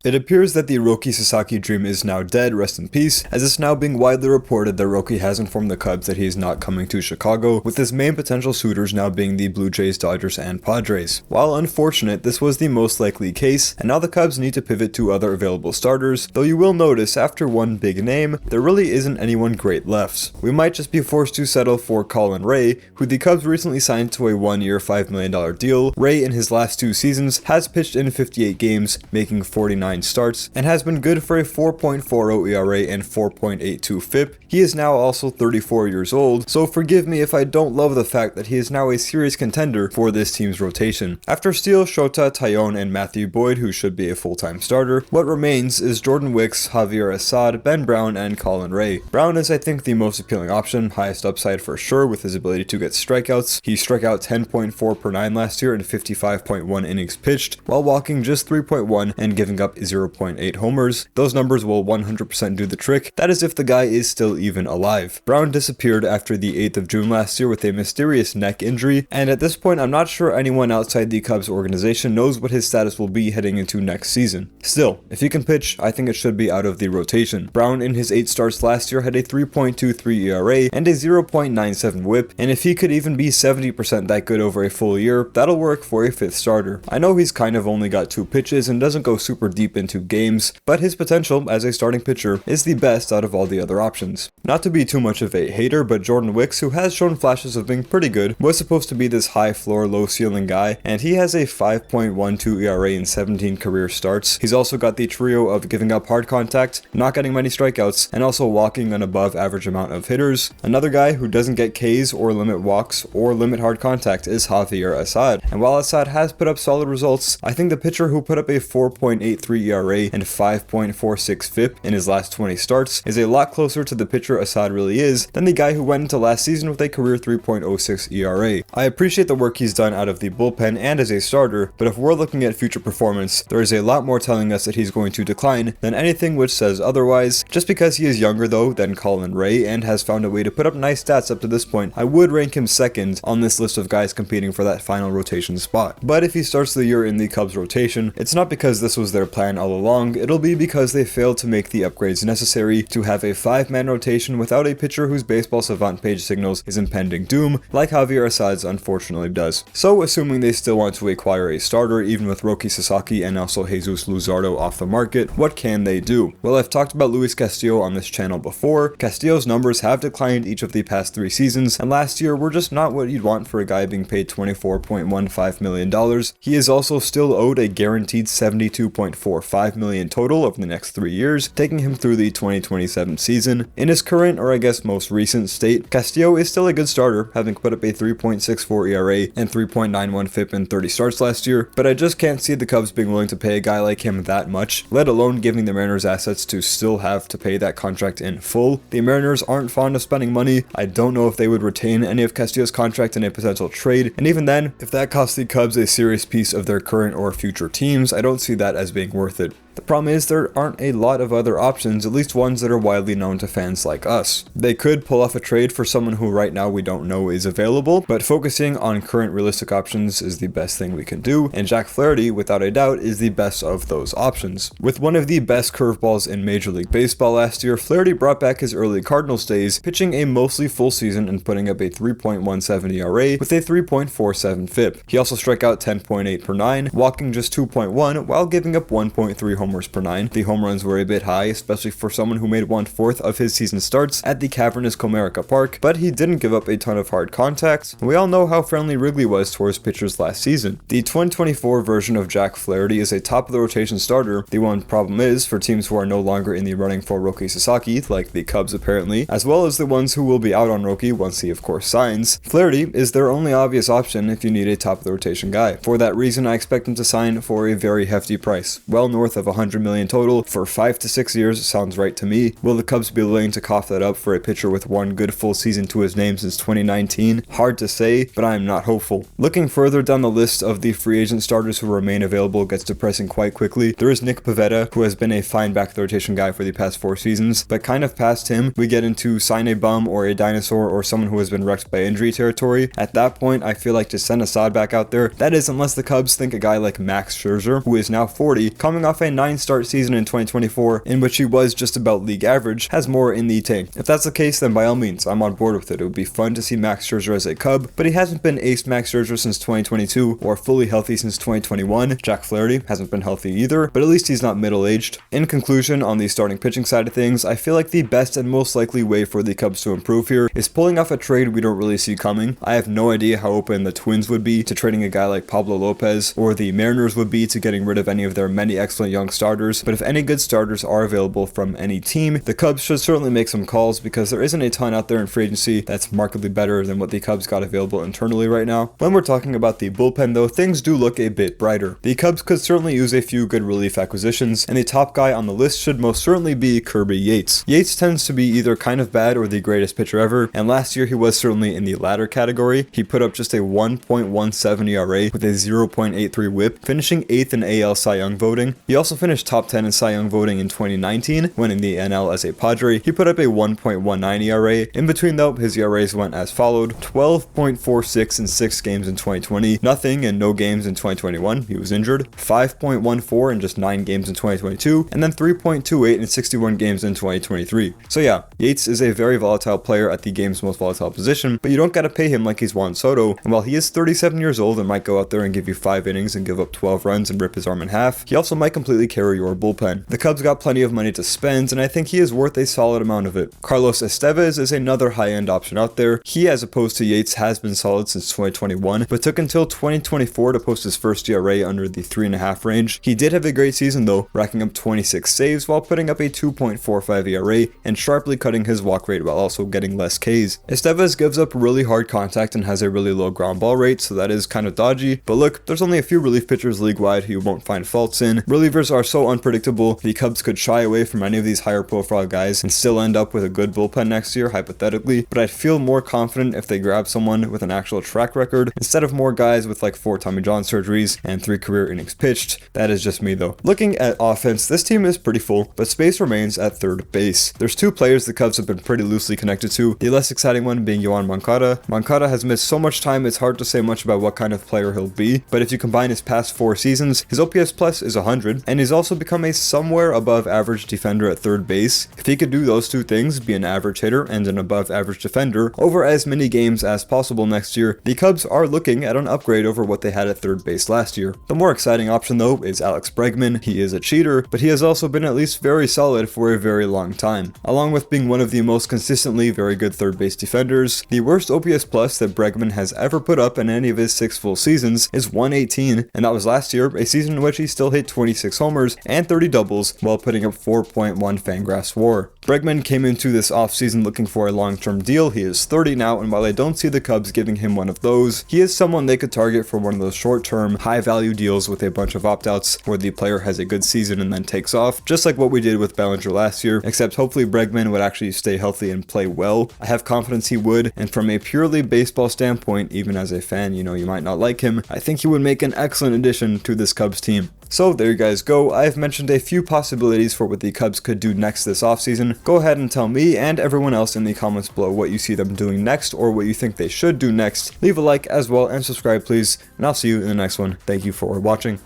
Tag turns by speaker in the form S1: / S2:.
S1: It appears that the Roki Sasaki dream is now dead, rest in peace, as it's now being widely reported that Roki has informed the Cubs that he is not coming to Chicago, with his main potential suitors now being the Blue Jays, Dodgers, and Padres. While unfortunate, this was the most likely case, and now the Cubs need to pivot to other available starters, though you will notice after one big name, there really isn't anyone great left. We might just be forced to settle for Colin Ray, who the Cubs recently signed to a one-year $5 million deal. Ray in his last 2 seasons has pitched in 58 games, making 49 starts, and has been good for a 4.40 ERA and 4.82 FIP. He is now also 34 years old, so forgive me if I don't love the fact that he is now a serious contender for this team's rotation. After Steele, Shota, Tyone, and Matthew Boyd, who should be a full-time starter, what remains is Jordan Wicks, Javier Assad, Ben Brown, and Colin Ray. Brown is, I think, the most appealing option, highest upside for sure with his ability to get strikeouts. He struck out 10.4 per 9 last year in 55.1 innings pitched, while walking just 3.1 and giving up 0.8 homers. Those numbers will 100% do the trick. That is if the guy is still even alive. Brown disappeared after the 8th of June last year with a mysterious neck injury, and at this point I'm not sure anyone outside the Cubs organization knows what his status will be heading into next season. Still, if he can pitch, I think it should be out of the rotation. Brown in his 8 starts last year had a 3.23 ERA and a 0.97 whip, and if he could even be 70% that good over a full year, that'll work for a 5th starter. I know he's kind of only got 2 pitches and doesn't go super deep into games, but his potential as a starting pitcher is the best out of all the other options. Not to be too much of a hater, but Jordan Wicks, who has shown flashes of being pretty good, was supposed to be this high floor, low ceiling guy, and he has a 5.12 ERA in 17 career starts. He's also got the trio of giving up hard contact, not getting many strikeouts, and also walking an above average amount of hitters. Another guy who doesn't get Ks or limit walks or limit hard contact is Javier Assad, and while Assad has put up solid results, I think the pitcher who put up a 4.83 ERA and 5.46 FIP in his last 20 starts is a lot closer to the pitcher Assad really is than the guy who went into last season with a career 3.06 ERA. I appreciate the work he's done out of the bullpen and as a starter, but if we're looking at future performance, there is a lot more telling us that he's going to decline than anything which says otherwise. Just because he is younger though than Colin Ray and has found a way to put up nice stats up to this point, I would rank him second on this list of guys competing for that final rotation spot. But if he starts the year in the Cubs rotation, it's not because this was their plan all along, it'll be because they failed to make the upgrades necessary to have a 5-man rotation without a pitcher whose baseball savant page signals his impending doom, like Javier Assad's unfortunately does. So assuming they still want to acquire a starter, even with Roki Sasaki and also Jesus Luzardo off the market, what can they do? Well, I've talked about Luis Castillo on this channel before. Castillo's numbers have declined each of the past 3 seasons, and last year were just not what you'd want for a guy being paid $24.15 million. He is also still owed a guaranteed $72.45 million total over the next 3 years, taking him through the 2027 season. In his current, or I guess most recent state, Castillo is still a good starter, having put up a 3.64 ERA and 3.91 FIP in 30 starts last year, but I just can't see the Cubs being willing to pay a guy like him that much, let alone giving the Mariners assets to still have to pay that contract in full. The Mariners aren't fond of spending money. I don't know if they would retain any of Castillo's contract in a potential trade, and even then, if that costs the Cubs a serious piece of their current or future teams, I don't see that as being worth it. The problem is there aren't a lot of other options, at least ones that are widely known to fans like us. They could pull off a trade for someone who right now we don't know is available, but focusing on current realistic options is the best thing we can do, and Jack Flaherty, without a doubt, is the best of those options. With one of the best curveballs in Major League Baseball last year, Flaherty brought back his early Cardinals days, pitching a mostly full season and putting up a 3.17 ERA with a 3.47 FIP. He also struck out 10.8 per 9, walking just 2.1 while giving up 1.3 homers per 9. The home runs were a bit high, especially for someone who made 1/4 of his season starts at the cavernous Comerica Park, but he didn't give up a ton of hard contact. We all know how friendly Wrigley was towards pitchers last season. The 2024 version of Jack Flaherty is a top of the rotation starter. The one problem is, for teams who are no longer in the running for Roki Sasaki, like the Cubs apparently, as well as the ones who will be out on Roki once he of course signs, Flaherty is their only obvious option if you need a top of the rotation guy. For that reason, I expect him to sign for a very hefty price, well north of $100 million total for 5 to 6 years. Sounds right to me. Will the Cubs be willing to cough that up for a pitcher with one good full season to his name since 2019? Hard to say, but I am not hopeful. Looking further down the list of the free agent starters who remain available gets depressing quite quickly. There is Nick Pivetta, who has been a fine back of the rotation guy for the past 4 seasons, but kind of past him, we get into sign a bum or a dinosaur or someone who has been wrecked by injury territory. At that point, I feel like to send Assad back out there, that is unless the Cubs think a guy like Max Scherzer, who is now 40, coming coming off a 9-start season in 2024 in which he was just about league average, has more in the tank. If that's the case, then by all means, I'm on board with it. It would be fun to see Max Scherzer as a Cub, but he hasn't been ace Max Scherzer since 2022 or fully healthy since 2021. Jack Flaherty hasn't been healthy either, but at least he's not middle-aged. In conclusion, on the starting pitching side of things, I feel like the best and most likely way for the Cubs to improve here is pulling off a trade we don't really see coming. I have no idea how open the Twins would be to trading a guy like Pablo Lopez, or the Mariners would be to getting rid of any of their many excellent young starters, but if any good starters are available from any team, the Cubs should certainly make some calls because there isn't a ton out there in free agency that's markedly better than what the Cubs got available internally right now. When we're talking about the bullpen though, things do look a bit brighter. The Cubs could certainly use a few good relief acquisitions, and the top guy on the list should most certainly be Kirby Yates. Yates tends to be either kind of bad or the greatest pitcher ever, and last year he was certainly in the latter category. He put up just a 1.17 ERA with a 0.83 whip, finishing 8th in AL Cy Young voting. He also finished top 10 in Cy Young voting in 2019, winning the NL as a Padre. He put up a 1.19 ERA. In between though, his ERAs went as followed: 12.46 in 6 games in 2020, nothing and no games in 2021, he was injured, 5.14 in just 9 games in 2022, and then 3.28 in 61 games in 2023. So yeah, Yates is a very volatile player at the game's most volatile position, but you don't gotta pay him like he's Juan Soto, and while he is 37 years old and might go out there and give you 5 innings and give up 12 runs and rip his arm in half, he also might completely carry your bullpen. The Cubs got plenty of money to spend, and I think he is worth a solid amount of it. Carlos Estevez is another high-end option out there. He, as opposed to Yates, has been solid since 2021, but took until 2024 to post his first ERA under the 3.5 range. He did have a great season though, racking up 26 saves while putting up a 2.45 ERA and sharply cutting his walk rate while also getting less Ks. Estevez gives up really hard contact and has a really low ground ball rate, so that is kind of dodgy, but look, there's only a few relief pitchers league-wide who you won't find faults in. Relievers are so unpredictable, the Cubs could shy away from any of these higher profile guys and still end up with a good bullpen next year, hypothetically, but I'd feel more confident if they grab someone with an actual track record instead of more guys with like 4 Tommy John surgeries and 3 career innings pitched. That is just me though. Looking at offense, this team is pretty full, but space remains at third base. There's 2 players the Cubs have been pretty loosely connected to, the less exciting one being Yoan Moncada. Moncada has missed so much time it's hard to say much about what kind of player he'll be, but if you combine his past 4 seasons, his OPS plus is 100, and he's also become a somewhere above average defender at third base. If he could do those 2 things, be an average hitter and an above average defender, over as many games as possible next year, the Cubs are looking at an upgrade over what they had at third base last year. The more exciting option though is Alex Bregman. He is a cheater, but he has also been at least very solid for a very long time. Along with being one of the most consistently very good third base defenders, the worst OPS plus that Bregman has ever put up in any of his 6 full seasons is 118, and that was last year, a season in which he still hit 26 homers and 30 doubles while putting up 4.1 Fangraphs WAR. Bregman came into this offseason looking for a long-term deal. He is 30 now, and while I don't see the Cubs giving him one of those, he is someone they could target for one of those short-term, high-value deals with a bunch of opt-outs where the player has a good season and then takes off, just like what we did with Bellinger last year, except hopefully Bregman would actually stay healthy and play well. I have confidence he would, and from a purely baseball standpoint, even as a fan, you might not like him, I think he would make an excellent addition to this Cubs team. So there you guys go. I've mentioned a few possibilities for what the Cubs could do next this offseason. Go ahead and tell me and everyone else in the comments below what you see them doing next or what you think they should do next. Leave a like as well and subscribe please, and I'll see you in the next one. Thank you for watching.